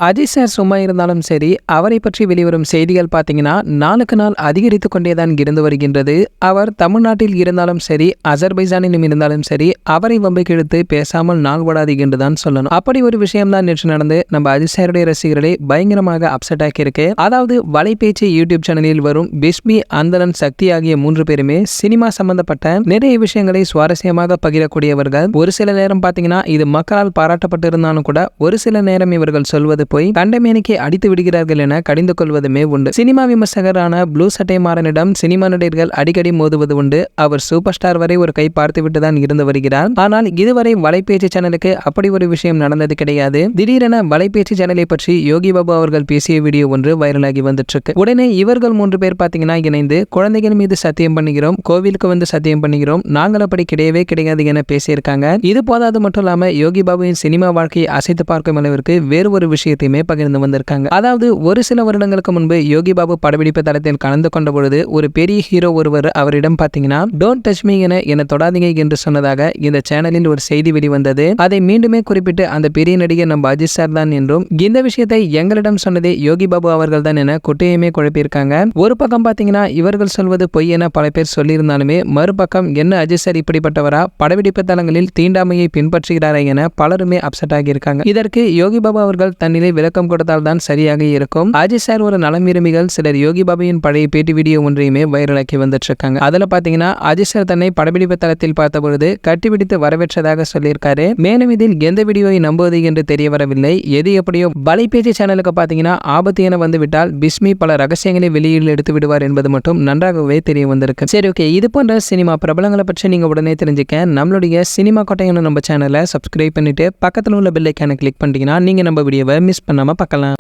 Ajith sir சும்மா இருந்தாலும் சரி, அவரை பற்றி வெளிவரும் செய்திகள் பார்த்தீங்கன்னா, நாளுக்கு நாள் அதிகரித்துக் கொண்டேதான் இருந்து வருகின்றது. அவர் தமிழ்நாட்டில் இருந்தாலும் சரி, அஜர்பைஜானிலும் இருந்தாலும் சரி, அவரை வம்புக்கு இழுத்து பேசாமல் நாள் ஓடாது என்று தான் சொல்லணும். அப்படி ஒரு விஷயம் தான் நேற்று நடந்து நம்ம அஜித் சாருடைய ரசிகர்களை பயங்கரமாக அப்செட் ஆக்கியிருக்கு. அதாவது வலைபேச்சு யூடியூப் சேனலில் வரும் பிஸ்மி, அந்தரன், சக்தி ஆகிய 3 பேருமே சினிமா சம்பந்தப்பட்ட நிறைய விஷயங்களை சுவாரஸ்யமாக பகிரக்கூடியவர்கள். ஒரு சில நேரம் பார்த்தீங்கன்னா, இது மக்களால் பாராட்டப்பட்டு இருந்தாலும் கூட ஒரு சில நேரம் இவர்கள் சொல்வது போய் கண்டமேனிக்கு அடித்து விடுகிறார்கள் என கடிந்து கொள்வதுமே உண்டு. சினிமா விமர்சகரான ப்ளூ சட்டை மாறனிடம் சினிமா நடிகர்கள் அடிக்கடி மோதுவது உண்டு. அவர் சூப்பர் ஸ்டார் வரை ஒரு கை பார்த்துவிட்டு தான் இருந்து வருகிறார். ஆனால் இதுவரை வலைபேச்சு சேனலுக்கு அப்படி ஒரு விஷயம் நடந்தது கிடையாது. திடீரென வலைபேச்சு சேனலை பற்றி யோகி பாபு அவர்கள் பேசிய வீடியோ ஒன்று வைரலாகி வந்துட்டு இருக்கு. உடனே இவர்கள் 3 பேர் பாத்தீங்கன்னா இணைந்து குழந்தைகள் மீது சத்தியம் பண்ணுகிறோம், கோவிலுக்கு வந்து சத்தியம் பண்ணுகிறோம், நாங்கள் அப்படி கிடையவே கிடையாது என பேசியிருக்காங்க. இது போதாது மட்டும் இல்லாம யோகி பாபுவின் சினிமா வாழ்க்கையை அசைத்து பார்க்கும் அளவிற்கு வேறு ஒரு விஷயத்தையுமே பகிர்ந்து வந்திருக்காங்க. அதாவது ஒரு சில வருடங்களுக்கு முன்பு யோகி பாபு படப்பிடிப்பு தளத்தில் கலந்து கொண்ட பொழுது ஒரு பெரிய ஹீரோ ஒருவர் அவரிடம் பாத்தீங்கன்னா டோன்ட் டச் மீ என தொடாதீங்க என்று சொன்னதாக இந்த சேனலில் ஒரு செய்தி வெளிவந்தது. அதை மீண்டுமே குறிப்பிட்டு அந்த பெரிய நடிகர் நம்ம அஜித் சார் தான் என்றும் இந்த விஷயத்தை எங்களிடம் சொன்னதே யோகி பாபு அவர்கள் தான் என குட்டையுமே குழப்பியிருக்காங்க. ஒரு பக்கம் பாத்தீங்கன்னா இவர்கள் சொல்வது பொய் என பல பேர் சொல்லியிருந்தாலுமே மறுபக்கம் என்ன அஜித் சார் இப்படிப்பட்டவரா, படப்பிடிப்பு தளங்களில் தீண்டாமையை பின்பற்றுகிறாரா என பலருமே அப்செட் ஆகியிருக்காங்க. இதற்கு யோகி பாபு அவர்கள் தன்னிலை விளக்கம் கொடுத்தால் தான் சரியாக இருக்கும். அஜித் சார் ஒரு நலம் விரும்பிகள் சிலர் யோகி பாபுவின் பழைய பேட்டி வீடியோ ஒன்றையுமே வைரலாக்கி வந்துட்டு இருக்காங்க. அதுல பாத்தீங்கன்னா அஜித் சார் தன்னை படப்பிடிப்பு தளத்தில் பார்த்த பொழுது கட்டிப்பிடித்து வரவேற்றதாக சொல்லியிருக்காரு. மேலும் இதில் எந்த வீடியோவை நம்புவது என்று தெரிய வரவில்லை. எது எப்படியோ வலைபேச்சு சேனலுக்கு பாத்தீங்கன்னா ஆபத்து என வந்து விட்டால் பிஸ்மி பல ரகசியங்களை வெளியில் எடுத்து விடுவார் என்பது மட்டும் நன்றாகவே தெரிய வந்திருக்கு. சரி, ஓகே, இது போன்ற சினிமா பிரபலங்களை பற்றி நீங்க உடனே தெரிஞ்சுக்க நம்மளுடைய சினிமா கோட்டையான நம்ம சேனலை சப்ஸ்கிரைப் பண்ணிட்டு பக்கத்தில் உள்ள பெல் ஐகானை கிளிக் பண்ணிட்டீங்கன்னா நீங்க நம்ம வீடியோவை மிஸ் பண்ணாம பார்க்கலாம்.